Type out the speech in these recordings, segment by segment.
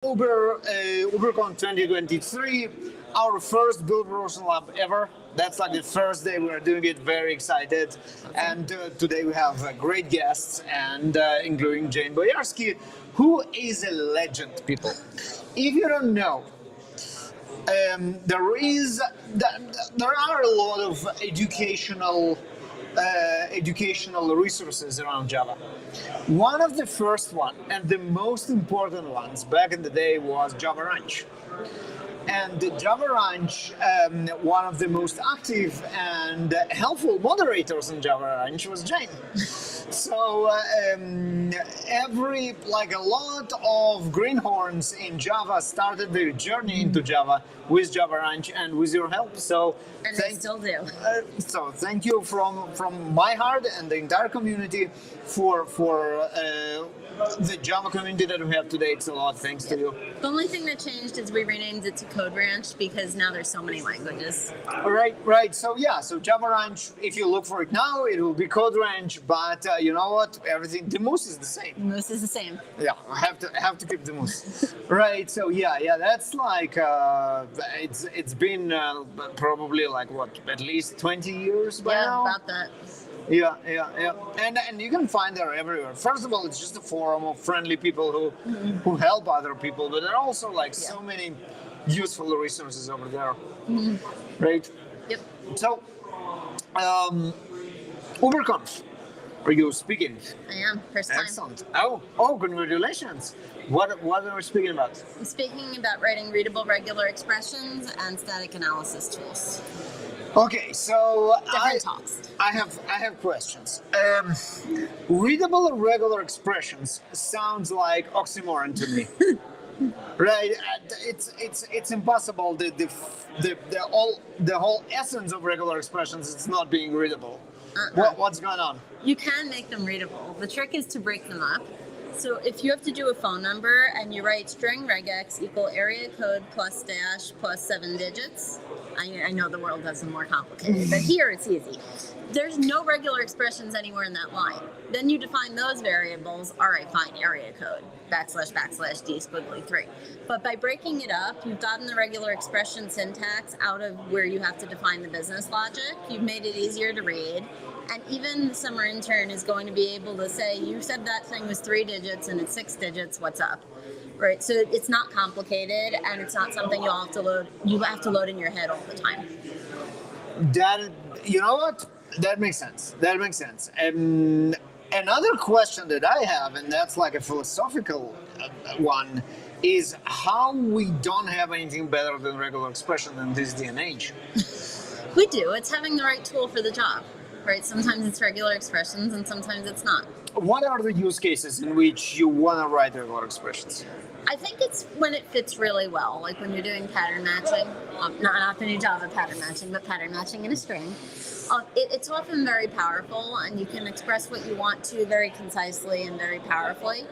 UberConf 2023, our first Build Propulsion Lab ever. That's like the first day we're doing it, very excited. And today we have great guests, and including Jeanne Boyarsky, who is a legend, people. If you don't know, there are a lot of educational resources around Java. One of the first one and the most important ones back in the day was Java Ranch. And the Java Ranch, one of the most active and helpful moderators in Java Ranch was Jeanne. So a lot of greenhorns in Java started their journey into Java with Java Ranch and with your help. So they still do. So thank you from my heart and the entire community for the Java community that we have today. It's a lot thanks to you. The only thing that changed is we renamed it to Code Ranch because now there's so many languages. Right. So Java Ranch, if you look for it now, it will be Code Ranch, but you know what? The moose is the same. The moose is the same. Yeah, I have to keep the moose. Right. So that's like it's been probably like what, at least 20 years by now? Yeah, about that. Yeah. And you can find there everywhere. First of all, it's just a forum of friendly people who help other people, but there are also so many useful resources over there. Right? Yep. So, UberConf, are you speaking? I am, first time. Excellent. Oh, congratulations. What are we speaking about? I'm speaking about writing readable regular expressions and static analysis tools. Okay, so different talks. I have questions. Readable and regular expressions sounds like oxymoron to me. Right? It's impossible. The whole essence of regular expressions is not being readable. What's going on? You can make them readable. The trick is to break them up. So if you have to do a phone number and you write string regex equal area code plus dash plus 7 digits, I know the world does them more complicated, but here it's easy. There's no regular expressions anywhere in that line. Then you define those variables, all right, fine, area code, / d squiggly 3. But by breaking it up, you've gotten the regular expression syntax out of where you have to define the business logic. You've made it easier to read. And even the summer intern is going to be able to say, you said that thing was 3 digits and it's 6 digits, what's up? Right, so it's not complicated and it's not something you have to load in your head all the time. You know what? That makes sense. And another question that I have, and that's like a philosophical one, is how we don't have anything better than regular expression in this day and age. We do. It's having the right tool for the job. Right, sometimes it's regular expressions and sometimes it's not. What are the use cases in which you want to write regular expressions? I think it's when it fits really well, like when you're doing pattern matching, not the new Java pattern matching, but pattern matching in a string. It's often very powerful and you can express what you want to very concisely and very powerfully.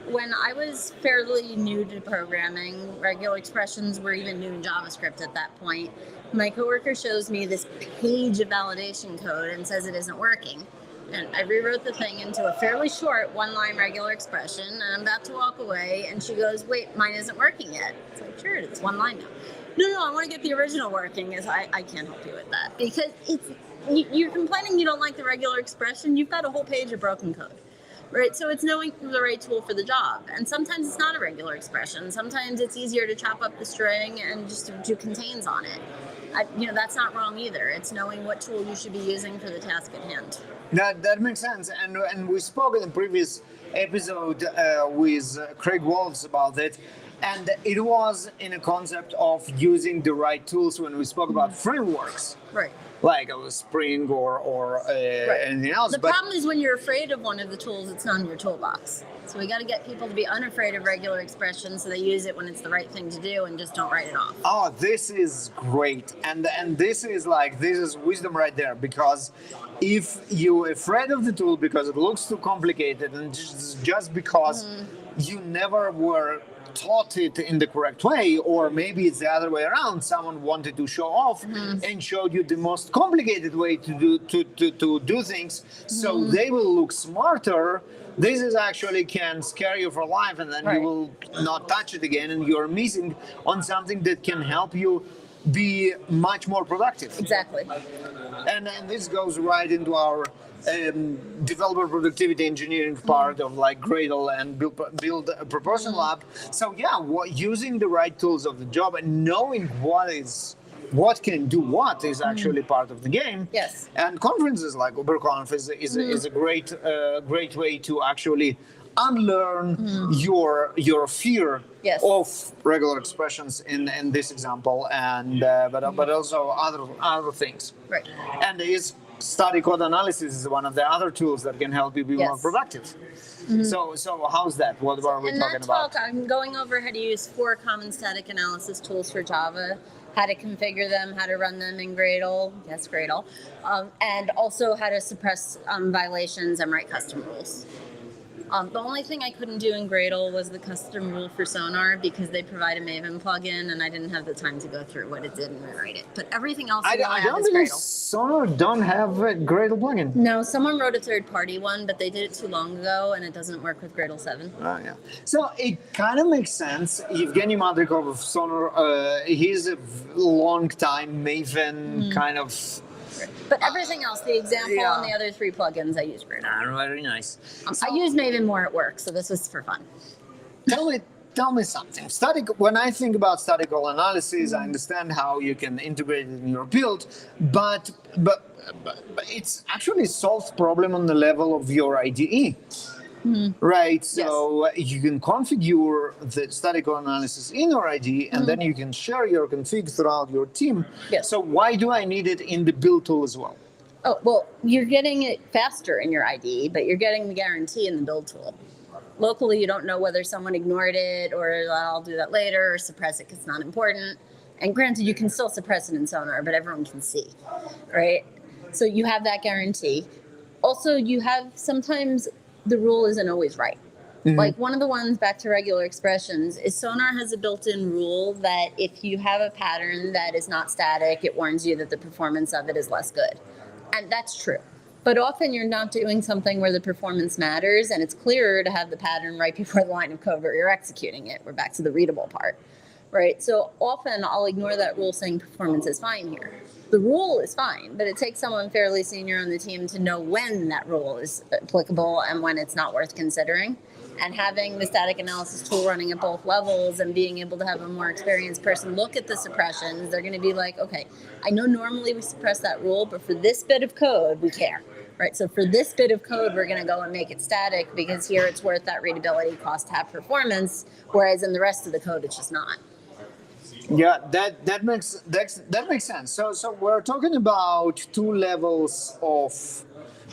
When I was fairly new to programming, regular expressions were even new in JavaScript at that point. My coworker shows me this page of validation code and says it isn't working. And I rewrote the thing into a fairly short one-line regular expression, and I'm about to walk away, and she goes, wait, mine isn't working yet. It's like, sure, it's one line now. No, I want to get the original working. I can't help you with that. Because you're complaining you don't like the regular expression, you've got a whole page of broken code. Right, so it's knowing the right tool for the job. And sometimes it's not a regular expression. Sometimes it's easier to chop up the string and just do contains on it. That's not wrong either. It's knowing what tool you should be using for the task at hand. That makes sense. And we spoke in the previous episode with Craig Wolves about it. And it was in a concept of using the right tools when we spoke about frameworks. Right. Like a Spring or anything else. The problem is when you're afraid of one of the tools, it's not in your toolbox. So we got to get people to be unafraid of regular expressions so they use it when it's the right thing to do and just don't write it off. Oh, this is great. And this is wisdom right there, because if you're afraid of the tool because it looks too complicated and just because you never were taught it in the correct way, or maybe it's the other way around. Someone wanted to show off and showed you the most complicated way to do things, so they will look smarter. This is actually can scare you for life, and then you will not touch it again, and you're missing on something that can help you be much more productive. Exactly. And this goes right into our developer productivity engineering part of like Gradle and build a Propulsion lab. So yeah, using the right tools of the job and knowing what can do what is actually part of the game. Yes. And conferences like UberConf is a great way to actually unlearn your fear of regular expressions in this example, and but also other things. Right. And study code analysis is one of the other tools that can help you be more productive. So how's that? What are we talking about? I'm going over how to use 4 common static analysis tools for Java, how to configure them, how to run them in Gradle, yes, Gradle, and also how to suppress violations and write custom rules. The only thing I couldn't do in Gradle was the custom rule for Sonar because they provide a Maven plugin, and I didn't have the time to go through what it did and rewrite it. But everything else I don't is believe Gradle. Sonar don't have a Gradle plugin. No, someone wrote a third-party one, but they did it too long ago, and it doesn't work with Gradle 7. Oh, yeah. So it kind of makes sense. Evgeny Madrikov of Sonar, he's a long-time Maven kind of... But everything else, the example and the other 3 plugins, I use Gradle. Very nice. I use Maven more at work, so this was for fun. Tell me something. When I think about statistical analysis, I understand how you can integrate it in your build, but it's actually solved problem on the level of your IDE. Right, so you can configure the statistical analysis in your IDE, and then you can share your config throughout your team. Yes. So why do I need it in the build tool as well? Oh, well, you're getting it faster in your IDE, but you're getting the guarantee in the build tool. Locally, you don't know whether someone ignored it, or I'll do that later, or suppress it because it's not important. And granted, you can still suppress it in Sonar, but everyone can see, right? So you have that guarantee. Also, you have sometimes the rule isn't always right. Like one of the ones, back to regular expressions, is Sonar has a built-in rule that if you have a pattern that is not static, it warns you that the performance of it is less good. And that's true. But often you're not doing something where the performance matters, and it's clearer to have the pattern right before the line of code where you're executing it. We're back to the readable part, right? So often I'll ignore that rule saying performance is fine here. The rule is fine, but it takes someone fairly senior on the team to know when that rule is applicable and when it's not worth considering. And having the static analysis tool running at both levels and being able to have a more experienced person look at the suppressions, they're going to be like, okay, I know normally we suppress that rule, but for this bit of code, we care. Right, so for this bit of code, we're going to go and make it static because here it's worth that readability cost to have performance, whereas in the rest of the code, it's just not. Yeah, that makes sense. So we're talking about 2 levels of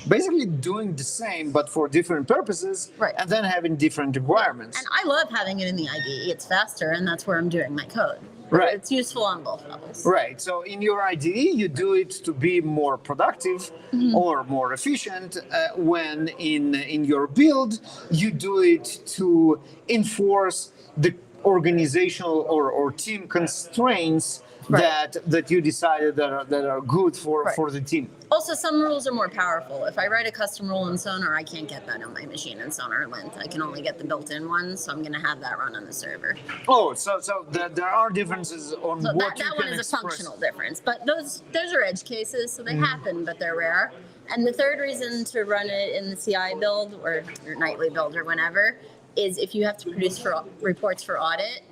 basically doing the same but for different purposes, and then having different requirements. And I love having it in the IDE. It's faster, and that's where I'm doing my code. Right. It's useful on both levels. Right. So in your IDE, you do it to be more productive or more efficient. When in your build, you do it to enforce the organizational or team constraints that you decided that are good for the team. Also, some rules are more powerful. If I write a custom rule in Sonar, I can't get that on my machine in Sonar Lint. I can only get the built-in one, so I'm going to have that run on the server. Oh, so there are differences on what you can that one is express. a functional difference, but those are edge cases, so they happen, but they're rare. And the third reason to run it in the CI build or your nightly build or whenever is if you have to produce reports for audit.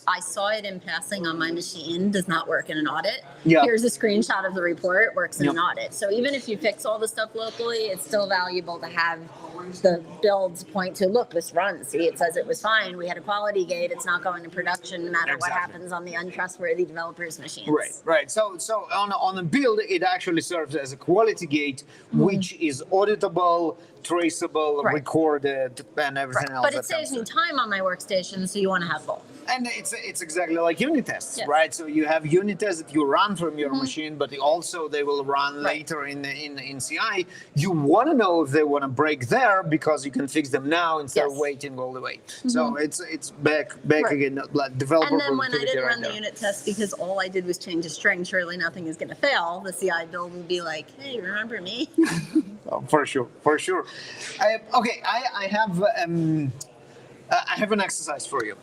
I saw it in passing on my machine, does not work in an audit. Here's a screenshot of the report, works in an audit. So even if you fix all the stuff locally, it's still valuable to have the builds point to, look, this runs. See, it says it was fine. We had a quality gate. It's not going to production no matter what happens on the untrustworthy developers' machines. Right. So on the build, it actually serves as a quality gate, which is auditable, traceable, Right. recorded, and everything else. But it that saves comes me time on my workstation, so you want to have both. And it's exactly like unit tests, Yes. right? So you have unit tests that you run from your machine, but also they will run later in CI. You want to know if they want to break there because you can fix them now instead of waiting all the way. So it's back again, like developer And then when I productivity didn't right run the there. unit test because all I did was change a string, surely nothing is going to fail. The CI build would be like, hey, remember me? Oh, for sure. I have an exercise for you.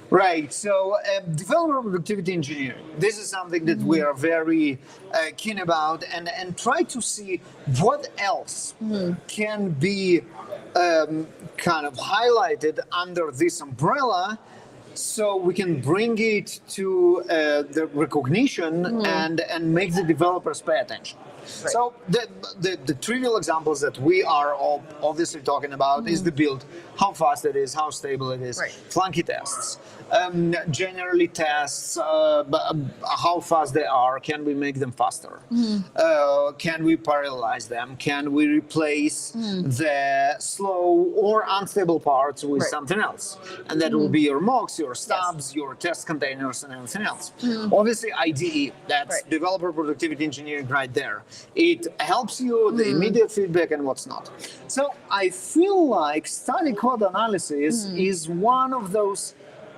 Right, so developer productivity engineering. This is something that we are very keen about, and try to see what else can be kind of highlighted under this umbrella, so we can bring it to the recognition and make the developers pay attention. Right. So the trivial examples that we are all obviously talking about is the build, how fast it is, how stable it is, flunky tests, generally tests, how fast they are, can we make them faster, can we parallelize them, can we replace the slow or unstable parts with something else, and that will be your mocks, your stubs, your test containers, and everything else. Obviously IDE, that's developer productivity engineering right there. It helps you the immediate feedback and what's not. So I feel like study code analysis is one of those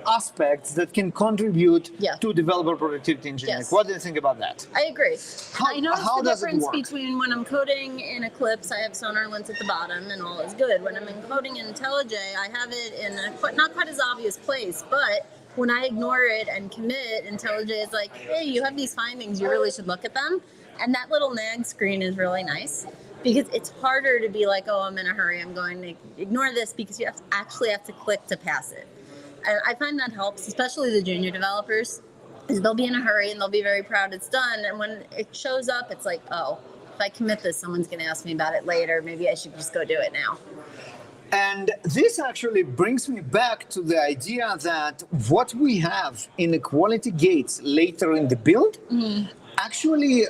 aspects that can contribute to developer productivity engineering. What do you think about that? I agree. I notice how the does it difference work? between when I'm coding in Eclipse, I have Sonar lints at the bottom and all is good. When I'm coding in IntelliJ, I have it in a not quite as obvious place, but when I ignore it and commit, IntelliJ is like, hey, you have these findings, you really should look at them. And that little nag screen is really nice because it's harder to be like, oh, I'm in a hurry, I'm going to ignore this, because you actually have to click to pass it. And I find that helps, especially the junior developers, is they'll be in a hurry and they'll be very proud it's done. And when it shows up, it's like, oh, if I commit this, someone's going to ask me about it later. Maybe I should just go do it now. And this actually brings me back to the idea that what we have in the quality gates later in the build, actually,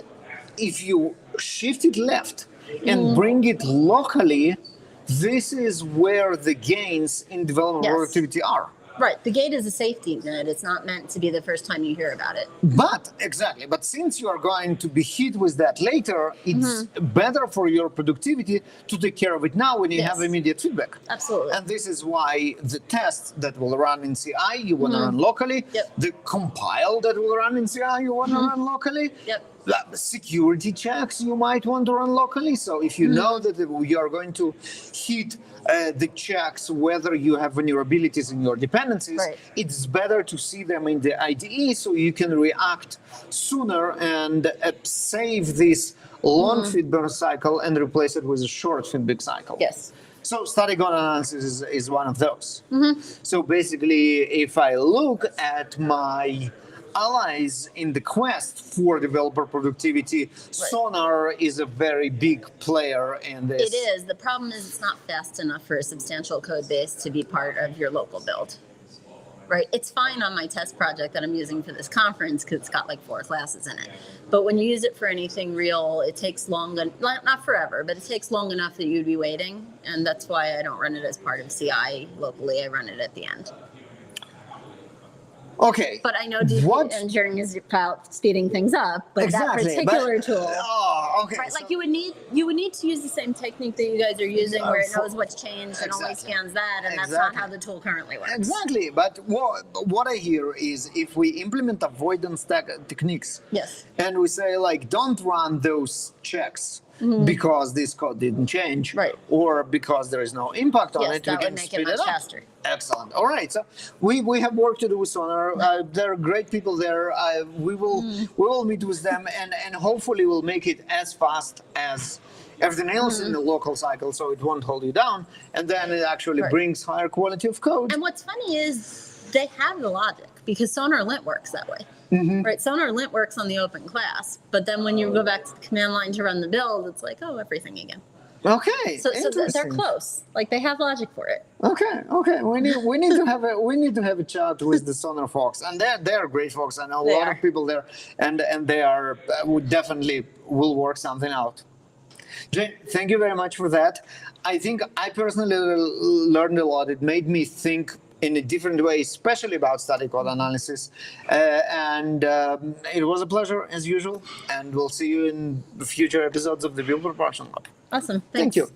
if you shift it left and bring it locally, this is where the gains in development productivity are. Right. The gate is a safety net. It's not meant to be the first time you hear about it. But since you are going to be hit with that later, it's better for your productivity to take care of it now when you have immediate feedback. Absolutely. And this is why the tests that will run in CI, you want to run locally. The compile that will run in CI, you want to run locally. Security checks you might want to run locally. So if you know that you are going to hit the checks, whether you have vulnerabilities in your dependencies, it's better to see them in the IDE so you can react sooner and save this long feedback cycle and replace it with a short feedback cycle. Yes. So static code analysis is one of those. So basically, if I look at my allies in the quest for developer productivity, Sonar is a very big player in this. It is. The problem is it's not fast enough for a substantial code base to be part of your local build. Right? It's fine on my test project that I'm using for this conference because it's got like 4 classes in it. But when you use it for anything real, it takes long, not forever, but it takes long enough that you'd be waiting. And that's why I don't run it as part of CI locally. I run it at the end. Okay. But I know deep engineering is about speeding things up, but that particular tool. Oh, okay. Right, so, like you would need to use the same technique that you guys are using, where it knows what's changed and only scans that, and that's not how the tool currently works. Exactly. But what I hear is if we implement avoidance techniques, and we say like, don't run those checks because this code didn't change, or because there is no impact on it, we can speed it up. Faster. Excellent. All right. So we have work to do with Sonar. There are great people there. We will meet with them and hopefully we'll make it as fast as everything else in the local cycle, so it won't hold you down. And then it actually brings higher quality of code. And what's funny is they have the logic because Sonar lint works that way. Right, Sonar lint works on the open class, but then when you go back to the command line to run the build, it's like, oh, everything again. Okay. So they're close. Like they have logic for it. Okay. We need to have a chat with the Sonar Fox, and they're great folks. I know a lot of people there, and they are definitely will work something out. Jeanne, thank you very much for that. I think I personally learned a lot. It made me think in a different way, especially about static code analysis. And it was a pleasure, as usual. And we'll see you in future episodes of the Build Propulsion Lab. Awesome. Thank Thanks. you.